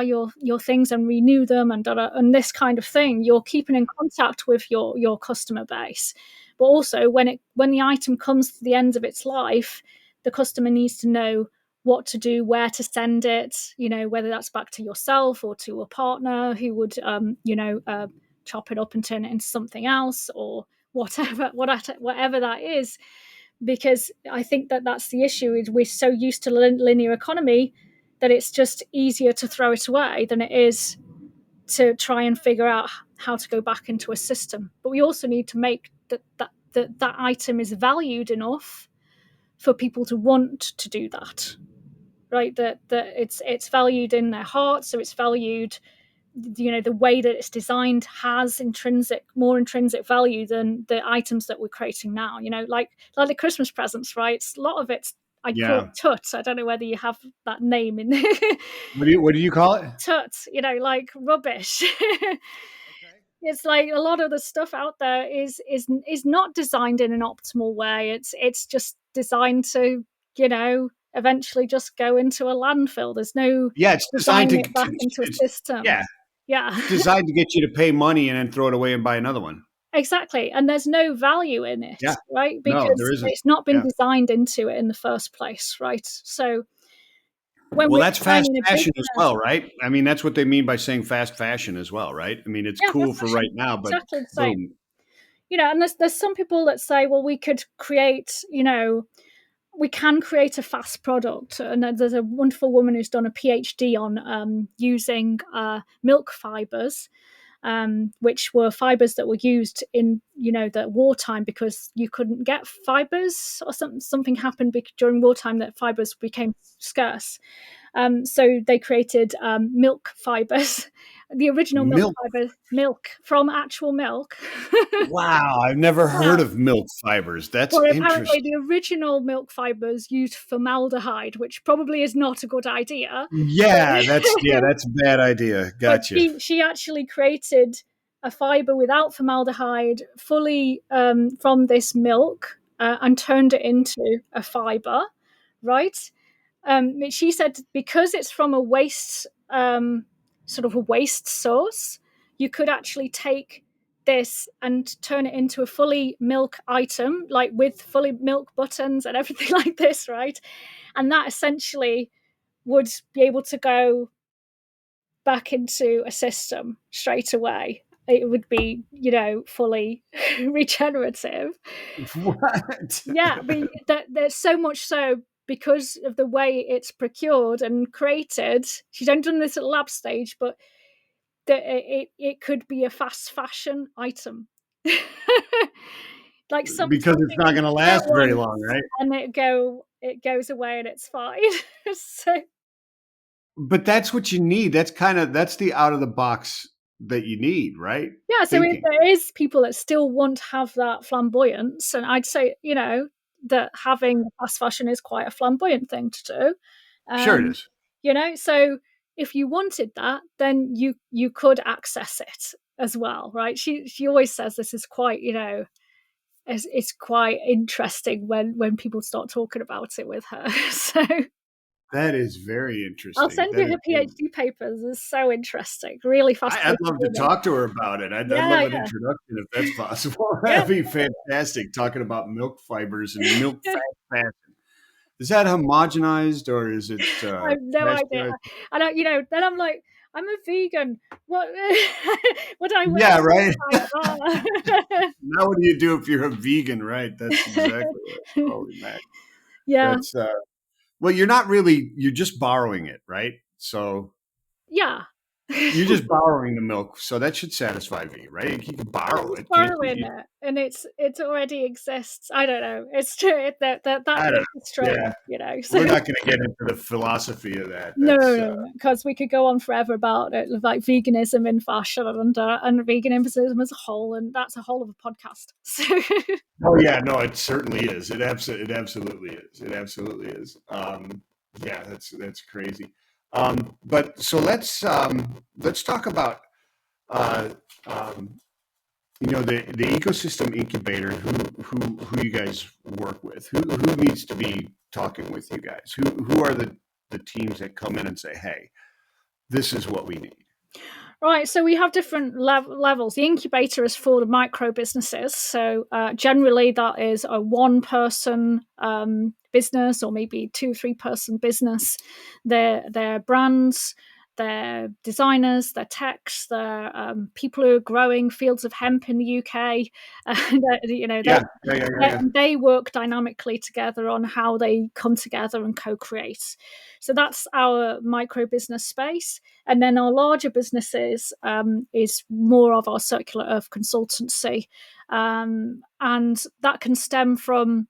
your things and renew them, and this kind of thing. You're keeping in contact with your customer base. But also when the item comes to the end of its life, the customer needs to know what to do, where to send it, whether that's back to yourself or to a partner who would, chop it up and turn it into something else, or whatever that is. Because I think that's the issue, is we're so used to linear economy that it's just easier to throw it away than it is to try and figure out how to go back into a system. But we also need to make that item is valued enough for people to want to do that, right? That it's valued in their heart, so it's valued, the way that it's designed has more intrinsic value than the items that we're creating now, like the Christmas presents, right? A lot of it's, I call yeah. it tut. I don't know whether you have that name in What do you call it? tut, like rubbish. Okay. It's like a lot of the stuff out there is not designed in an optimal way. It's just designed to, eventually just go into a landfill. There's no Yeah, it's designed designing it back into a it's system. yeah, Yeah. it's designed to get you to pay money and then throw it away and buy another one. Exactly, and there's no value in it, Yeah. right? No, there Because isn't. it's not been Yeah. designed into it in the first place, right? So when Well, we're that's fast designing a fashion as business, well, right? I mean, that's what they mean by saying fast fashion as well, right? I mean, it's yeah, cool fast for right fashion, now, but exactly the same. boom. And there's some people that say, well, we could create, we can create a fast product. And there's a wonderful woman who's done a PhD on using milk fibers, which were fibers that were used in the wartime, because you couldn't get fibers, or something happened during wartime that fibers became scarce. So they created milk fibers, the original milk Milk. fiber, milk from actual milk. Wow, I've never Yeah. heard of milk fibers. That's Well, apparently interesting. the original milk fibers used formaldehyde, which probably is not a good idea. Yeah, that's a bad idea. But Gotcha. she actually created a fiber without formaldehyde, fully from this milk, and turned it into a fiber, right? She said because it's from a waste, sort of a waste source, you could actually take this and turn it into a fully milk item, like with fully milk buttons and everything like this, right? And that essentially would be able to go back into a system straight away. It would be, fully regenerative. What? Yeah, there's so much so because of the way it's procured and created. She's only done this at lab stage, but it could be a fast fashion item. Like something Because it's not you going to get last very once long, right? and it goes away and it's fine. So But that's what you need. That's the out of the box that you need, right? yeah, so if Thinking. there is people that still want to have that flamboyance, and I'd say, that having fast fashion is quite a flamboyant thing to do. Sure it Um, is. so if you wanted that, then you could access it as well, right? She always says this is quite, it's quite interesting when people start talking about it with her. So That is very I'll interesting. send That you is her very, PhD papers. It's so interesting, really I'd fascinating love to woman. talk to her about it. I'd Yeah, love an yeah, introduction if that's possible. yeah. That'd be fantastic. Talking about milk fibers and milk fat. Is that homogenized or is it I have no idea. pasteurized? I don't, then I'm like, I'm a vegan. What would I wear Yeah, right. like that? Now, what do you do if you're a vegan? Right. That's exactly it. Holy man. Yeah, That's well, you're not really. You're just borrowing it, right? So yeah. you're just borrowing the milk, so that should satisfy me, right? You can I'm borrow just it, can't borrowing you? it, and it already exists. I don't know. It's true. That I don't bit know. is Yeah, strange. So we're not going to get into the philosophy of that. no, That's no, because we could go on forever about it, like veganism in fashion and veganism as a whole, and that's a whole of a podcast. So oh yeah, no, it certainly is. It absolutely is. It absolutely is. Yeah, that's crazy. But so let's talk about uh, um, the ecosystem incubator. Who you guys work with? Who needs to be talking with you guys? Who are the teams that come in and say, hey, this is what we need? right, so we have different levels. The incubator is for the micro businesses. So generally, that is a one-person business, or maybe 2 or 3 person business. They're brands, they're designers, they're techs, they're people who are growing fields of hemp in the UK. Yeah, yeah, yeah, yeah, yeah. They work dynamically together on how they come together and co-create. So that's our micro business space. And then our larger businesses is more of our circular earth consultancy. And that can stem from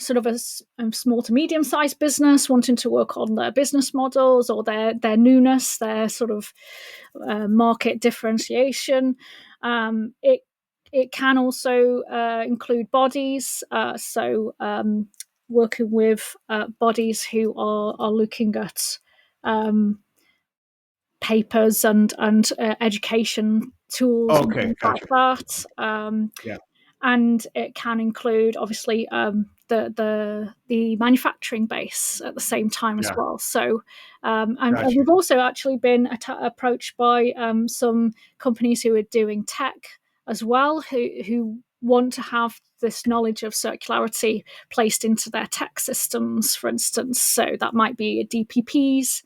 sort of a small to medium sized business wanting to work on their business models or their newness, their sort of market differentiation. It can also include bodies, working with bodies who are looking at um, papers and education tools and Okay, things like gotcha. that. Yeah, And it can include obviously the manufacturing base at the same time as yeah, well. So, and gotcha. we've also actually been approached by some companies who are doing tech as well, who want to have this knowledge of circularity placed into their tech systems, for instance. So that might be DPPs,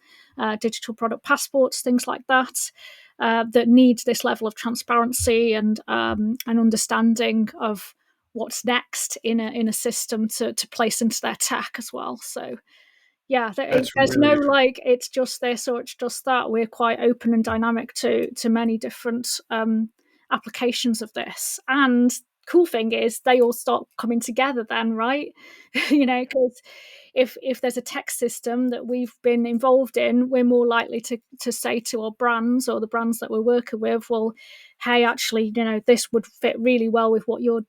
digital product passports, things like that. That need this level of transparency and an understanding of what's next in a system to place into their tech as well. So yeah, That's there's really no interesting. like it's just this or it's just that. We're quite open and dynamic to many different applications of this. And cool thing is they all start coming together then, right? Because if there's a tech system that we've been involved in, we're more likely to say to our brands or the brands that we're working with, well, hey, actually, this would fit really well with what you're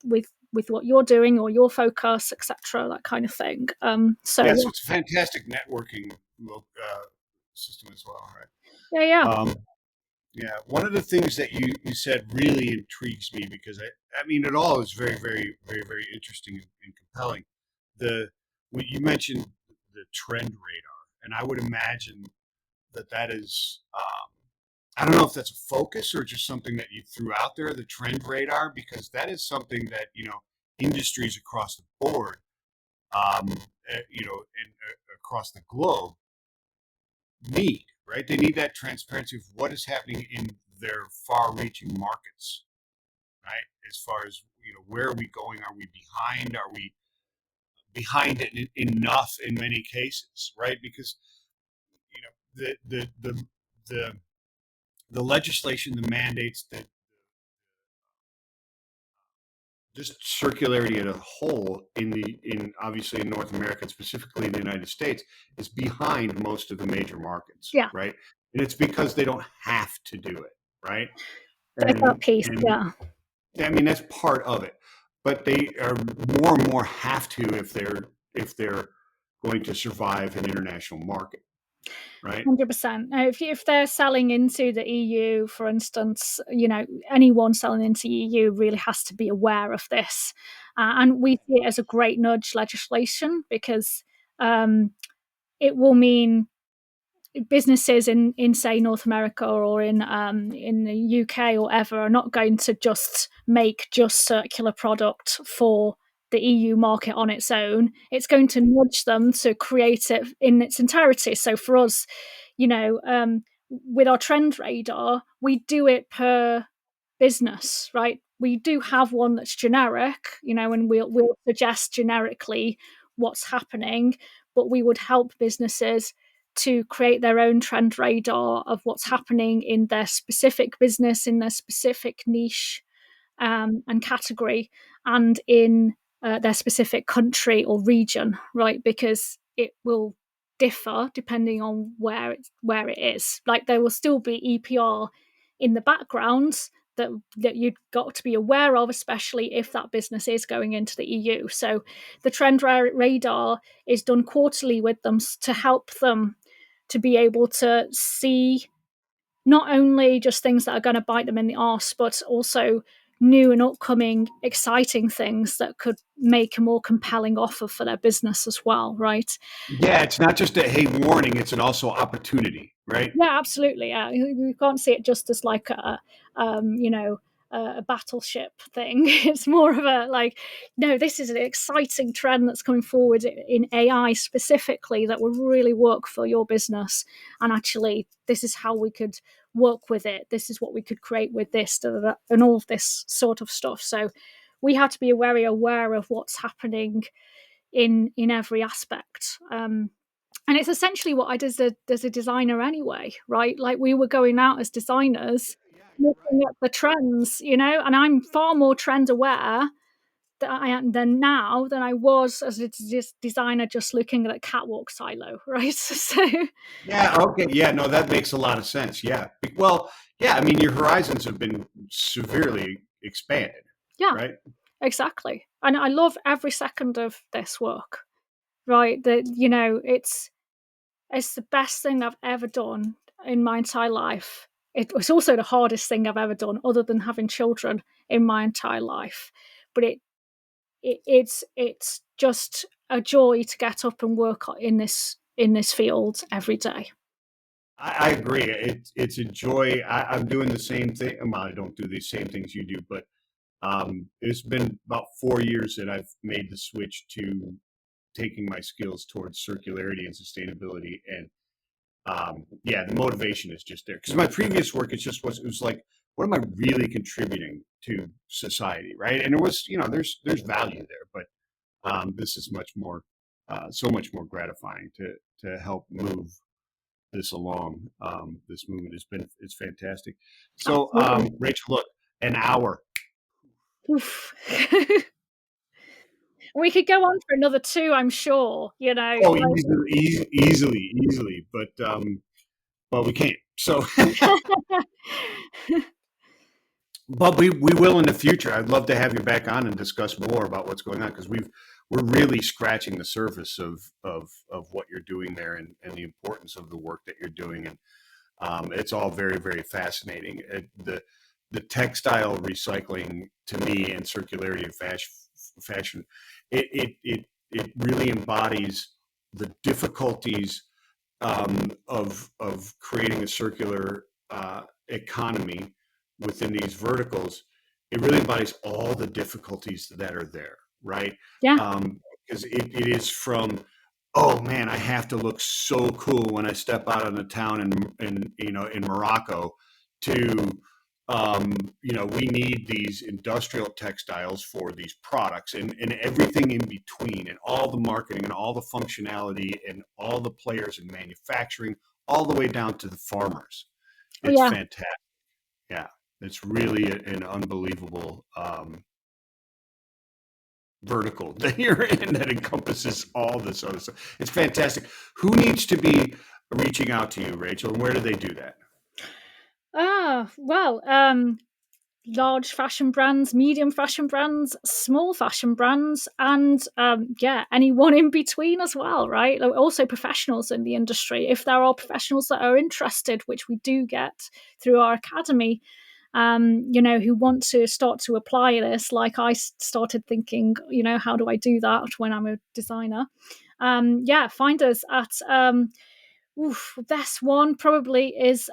with what you're doing or your focus, etc., that kind of thing. So Yeah, so it's a fantastic networking system as well, right? yeah, yeah. Yeah, one of the things that you said really intrigues me because I mean it all is very very very very interesting and compelling. The when you mentioned the trend radar, and I would imagine that is I don't know if that's a focus or just something that you threw out there, the trend radar, because that is something that industries across the board, and across the globe need, right? They need that transparency of what is happening in their far-reaching markets, right? As far as, where are we going? Are we behind? Are we behind it enough in many cases, right? Because the the legislation, the mandates, that just circularity as a whole in obviously in North America, and specifically in the United States, is behind most of the major markets, Yeah, right? And it's because they don't have to do it, right? there's that piece. And Yeah, I mean, that's part of it, but they are more and more have to if they're going to survive an international market, right? 100%. If they're selling into the EU, for instance, anyone selling into EU really has to be aware of this, and we see it as a great nudge legislation because it will mean businesses in say North America or in the UK or whatever are not going to just make just circular product for the EU market on its own. It's going to nudge them to create it in its entirety. So for us, with our trend radar, we do it per business, right? We do have one that's generic, and we'll suggest generically what's happening, but we would help businesses to create their own trend radar of what's happening in their specific business, in their specific niche and category, and in their specific country or region, right? Because it will differ depending on where it is. Like there will still be EPR in the background that you've got to be aware of, especially if that business is going into the EU. So the trend radar is done quarterly with them to help them to be able to see not only just things that are going to bite them in the arse, but also new and upcoming exciting things that could make a more compelling offer for their business as well, right? Yeah, it's not just a hey warning; it's an also opportunity, right? Yeah, absolutely. Yeah, you can't see it just as like a battleship thing. It's more of a like, no, this is an exciting trend that's coming forward in AI specifically that would really work for your business. And actually, this is how we could work with it. This is what we could create with this, da, da, da, and all of this sort of stuff. So we have to be very aware of what's happening in every aspect. And it's essentially what I did as a designer anyway, right? Like we were going out as designers, looking at the trends, and I'm far more trend aware that I am than now than I was as a designer just looking at a catwalk silo, right? So Yeah. Okay. Yeah. No, that makes a lot of sense. Yeah. Well, yeah. I mean, your horizons have been severely expanded, yeah, right? exactly. And I love every second of this work, right? That it's the best thing I've ever done in my entire life. It was also the hardest thing I've ever done, other than having children in my entire life. But it's just a joy to get up and work in this field every day. I agree. It's a joy. I'm doing the same thing. Well, I don't do the same things you do, but it's been about 4 years that I've made the switch to taking my skills towards circularity and sustainability. And yeah, the motivation is just there. Because my previous work, it was like, what am I really contributing to society, right? And it was, there's value there, but this is much more, so much more gratifying to help move this along. This movement it's fantastic. So, Absolutely. Rachel, look, an hour. Oof. We could go on for another two, I'm sure. Oh, easily, but we can't. So, but we will in the future. I'd love to have you back on and discuss more about what's going on, because we're really scratching the surface of what you're doing there, and the importance of the work that you're doing. And it's all very, very fascinating. The textile recycling, to me, and circularity of fashion, it really embodies the difficulties of creating a circular economy within these verticals. It really embodies all the difficulties that are there, right? Yeah, Because it is from oh man, I have to look so cool when I step out on the town in Morocco to we need these industrial textiles for these products and everything in between and all the marketing and all the functionality and all the players in manufacturing, all the way down to the farmers. Oh, It's yeah. fantastic. Yeah, it's really an unbelievable vertical that you're in that encompasses all this other stuff. It's fantastic. Who needs to be reaching out to you, Rachel, and where do they do that? Well, large fashion brands, medium fashion brands, small fashion brands, and yeah, anyone in between as well, right? Also professionals in the industry. If there are professionals that are interested, which we do get through our academy, who want to start to apply this, like I started thinking, how do I do that when I'm a designer? Yeah, find us at best one probably is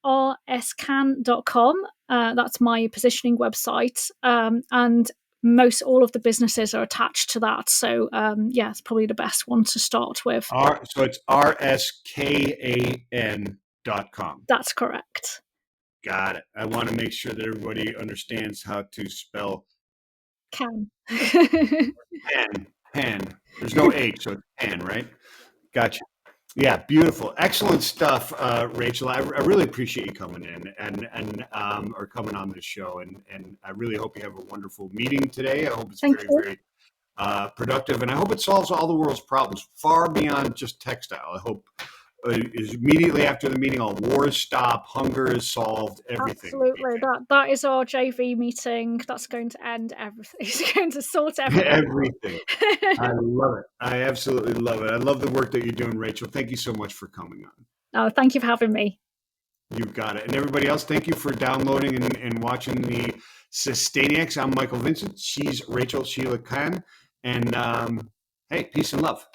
rscan.com. That's my positioning website. And most all of the businesses are attached to that. So yeah, it's probably the best one to start with. So it's rskan.com. That's correct. Got it. I want to make sure that everybody understands how to spell Can. pen. There's no H, so it's pen, right? Gotcha. Yeah, beautiful, excellent stuff, Rachel. I really appreciate you coming in and or coming on this show, and I really hope you have a wonderful meeting today. I hope it's Thank very you. very productive, and I hope it solves all the world's problems far beyond just textile. I hope is immediately after the meeting, all wars stop, hunger is solved, everything. Absolutely. That is our JV meeting. That's going to end everything. It's going to sort everything. Everything. I love it. I absolutely love it. I love the work that you're doing, Rachel. Thank you so much for coming on. Oh, thank you for having me. You've got it. And everybody else, thank you for downloading and watching the Sustainiacs. I'm Michael Vincent. She's Rachel Sheila Khan. And hey, peace and love.